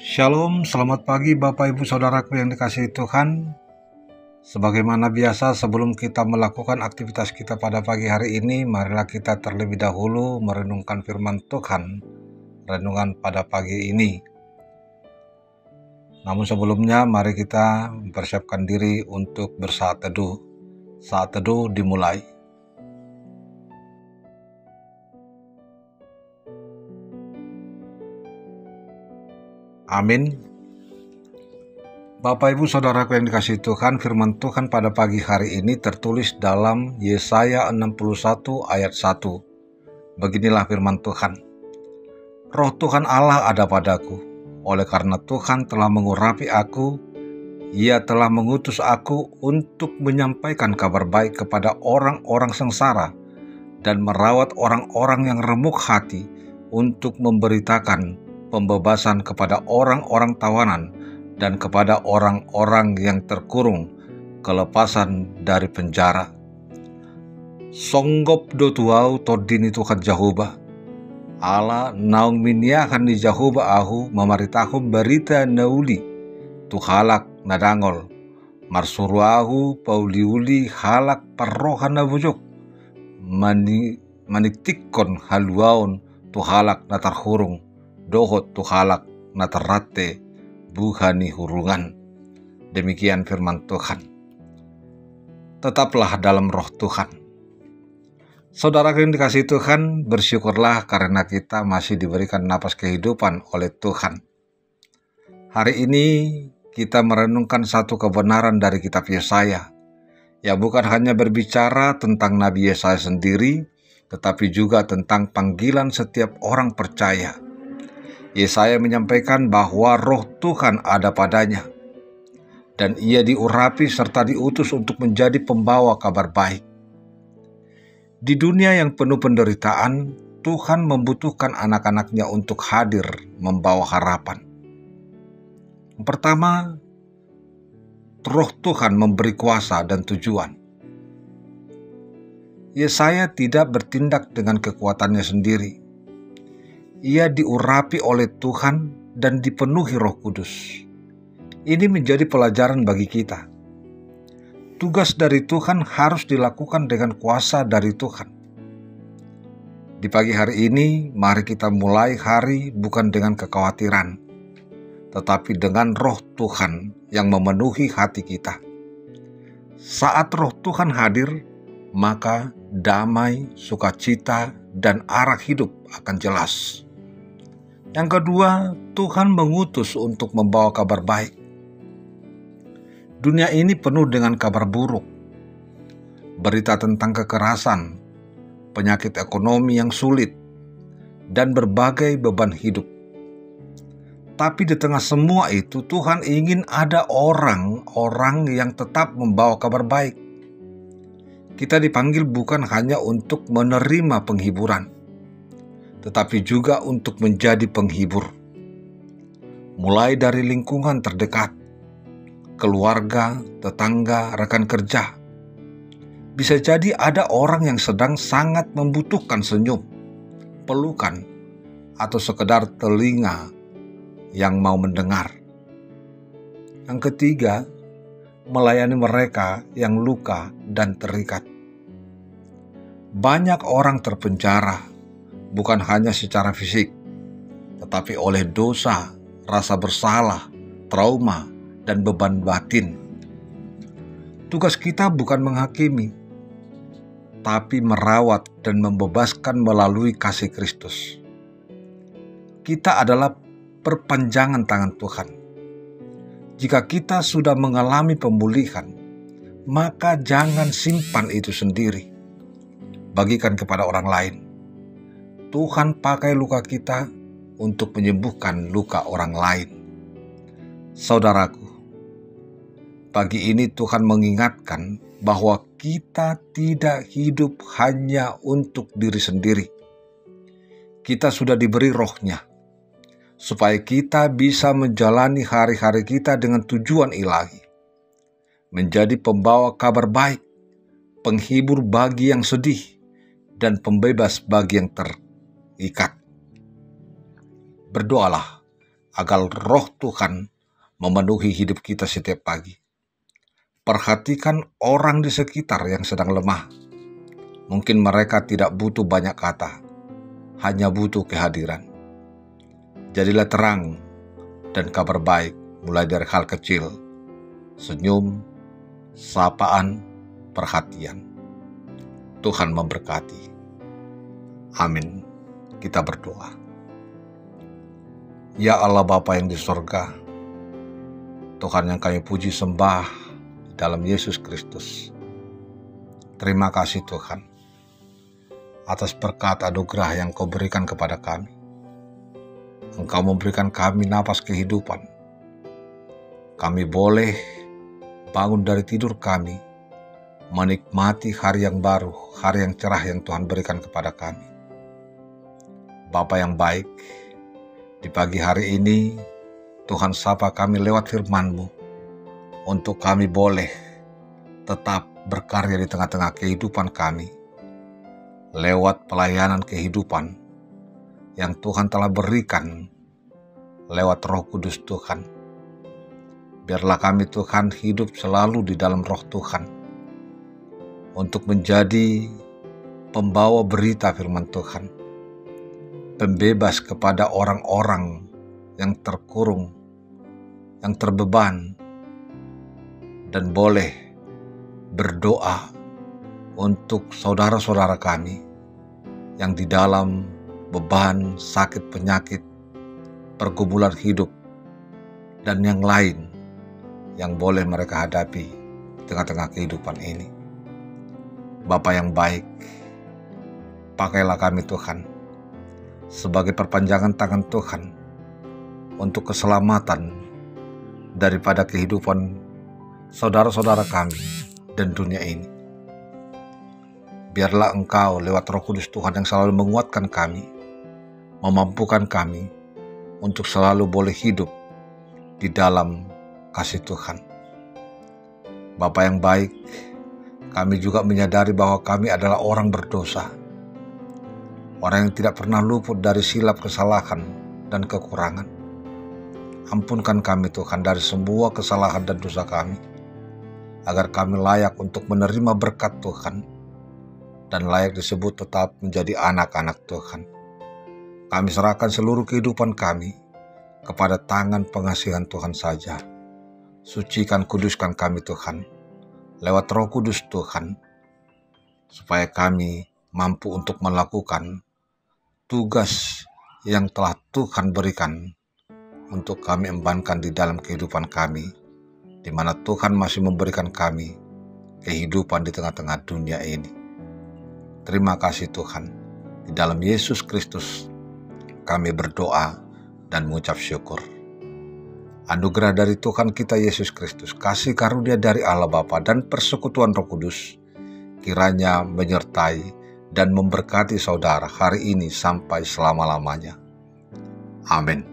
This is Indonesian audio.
Shalom, selamat pagi Bapak Ibu Saudaraku yang dikasihi Tuhan. Sebagaimana biasa, sebelum kita melakukan aktivitas kita pada pagi hari ini, marilah kita terlebih dahulu merenungkan firman Tuhan, renungan pada pagi ini. Namun sebelumnya, mari kita mempersiapkan diri untuk bersaat teduh. Saat teduh dimulai. Amin. Bapak Ibu Saudaraku yang dikasihi Tuhan, firman Tuhan pada pagi hari ini tertulis dalam Yesaya 61 ayat 1. Beginilah firman Tuhan. Roh Tuhan Allah ada padaku, oleh karena Tuhan telah mengurapi aku, Ia telah mengutus aku untuk menyampaikan kabar baik kepada orang-orang sengsara dan merawat orang-orang yang remuk hati, untuk memberitakan pembebasan kepada orang-orang tawanan dan kepada orang-orang yang terkurung, kelepasan dari penjara. Songgop do tuau todini Tuhan Jahoba, ala naung miniakan di Jahoba ahu memaritahu berita nauli, tuhalak nadangol, marsuruahu pauliuli halak parrohan nabujok, maniktikon haluaun tuhalak natarhurung, dohot tuhalak natarate buhani hurungan. Demikian firman Tuhan. Tetaplah dalam roh Tuhan. Saudara yang dikasihi Tuhan, bersyukurlah karena kita masih diberikan napas kehidupan oleh Tuhan. Hari ini kita merenungkan satu kebenaran dari kitab Yesaya, yang bukan hanya berbicara tentang Nabi Yesaya sendiri, tetapi juga tentang panggilan setiap orang percaya. Yesaya menyampaikan bahwa roh Tuhan ada padanya, dan ia diurapi serta diutus untuk menjadi pembawa kabar baik. Di dunia yang penuh penderitaan, Tuhan membutuhkan anak-anaknya untuk hadir membawa harapan. Yang pertama, roh Tuhan memberi kuasa dan tujuan. Yesaya tidak bertindak dengan kekuatannya sendiri. Ia diurapi oleh Tuhan dan dipenuhi Roh Kudus. Ini menjadi pelajaran bagi kita. Tugas dari Tuhan harus dilakukan dengan kuasa dari Tuhan. Di pagi hari ini, mari kita mulai hari bukan dengan kekhawatiran, tetapi dengan Roh Tuhan yang memenuhi hati kita. Saat Roh Tuhan hadir, maka damai, sukacita, dan arah hidup akan jelas. Yang kedua, Tuhan mengutus untuk membawa kabar baik. Dunia ini penuh dengan kabar buruk, berita tentang kekerasan, penyakit ekonomi yang sulit, dan berbagai beban hidup. Tapi di tengah semua itu, Tuhan ingin ada orang-orang yang tetap membawa kabar baik. Kita dipanggil bukan hanya untuk menerima penghiburan, tetapi juga untuk menjadi penghibur. Mulai dari lingkungan terdekat, keluarga, tetangga, rekan kerja. Bisa jadi ada orang yang sedang sangat membutuhkan senyum, pelukan, atau sekedar telinga yang mau mendengar. Yang ketiga, melayani mereka yang luka dan terikat. Banyak orang terpenjara, bukan hanya secara fisik, tetapi oleh dosa, rasa bersalah, trauma, dan beban batin. Tugas kita bukan menghakimi, tapi merawat dan membebaskan melalui kasih Kristus. Kita adalah perpanjangan tangan Tuhan. Jika kita sudah mengalami pemulihan, maka jangan simpan itu sendiri. Bagikan kepada orang lain. Tuhan pakai luka kita untuk menyembuhkan luka orang lain. Saudaraku, pagi ini Tuhan mengingatkan bahwa kita tidak hidup hanya untuk diri sendiri. Kita sudah diberi rohnya, supaya kita bisa menjalani hari-hari kita dengan tujuan ilahi. Menjadi pembawa kabar baik, penghibur bagi yang sedih, dan pembebas bagi yang terikat. Berdoalah agar roh Tuhan memenuhi hidup kita setiap pagi. Perhatikan orang di sekitar yang sedang lemah. Mungkin mereka tidak butuh banyak kata, hanya butuh kehadiran. Jadilah terang dan kabar baik mulai dari hal kecil, senyum, sapaan, perhatian. Tuhan memberkati. Amin. Kita berdoa. Ya Allah Bapa yang di sorga, Tuhan yang kami puji sembah di dalam Yesus Kristus. Terima kasih Tuhan atas berkat anugerah yang Kau berikan kepada kami. Engkau memberikan kami napas kehidupan. Kami boleh bangun dari tidur kami, menikmati hari yang baru, hari yang cerah yang Tuhan berikan kepada kami. Bapa yang baik, di pagi hari ini Tuhan sapa kami lewat firman-Mu untuk kami boleh tetap berkarya di tengah-tengah kehidupan kami lewat pelayanan kehidupan yang Tuhan telah berikan lewat Roh Kudus Tuhan. Biarlah kami Tuhan hidup selalu di dalam Roh Tuhan untuk menjadi pembawa berita firman Tuhan, pembebas kepada orang-orang yang terkurung, yang terbeban, dan boleh berdoa untuk saudara-saudara kami yang di dalam beban, sakit, penyakit, pergumulan hidup, dan yang lain yang boleh mereka hadapi di tengah-tengah kehidupan ini. Bapa yang baik, pakailah kami Tuhan sebagai perpanjangan tangan Tuhan untuk keselamatan daripada kehidupan saudara-saudara kami dan dunia ini. Biarlah Engkau lewat Roh Kudus Tuhan yang selalu menguatkan kami, memampukan kami untuk selalu boleh hidup di dalam kasih Tuhan. Bapa yang baik, kami juga menyadari bahwa kami adalah orang berdosa, orang yang tidak pernah luput dari silap kesalahan dan kekurangan. Ampunkan kami Tuhan dari semua kesalahan dan dosa kami, agar kami layak untuk menerima berkat Tuhan dan layak disebut tetap menjadi anak-anak Tuhan. Kami serahkan seluruh kehidupan kami kepada tangan pengasihan Tuhan saja. Sucikan, kuduskan kami Tuhan lewat Roh Kudus Tuhan, supaya kami mampu untuk melakukan tugas yang telah Tuhan berikan untuk kami embankan di dalam kehidupan kami, di mana Tuhan masih memberikan kami kehidupan di tengah-tengah dunia ini. Terima kasih Tuhan. Di dalam Yesus Kristus kami berdoa dan mengucap syukur. Anugerah dari Tuhan kita Yesus Kristus, kasih karunia dari Allah Bapa dan persekutuan Roh Kudus kiranya menyertai dan memberkati saudara hari ini sampai selama-lamanya. Amin.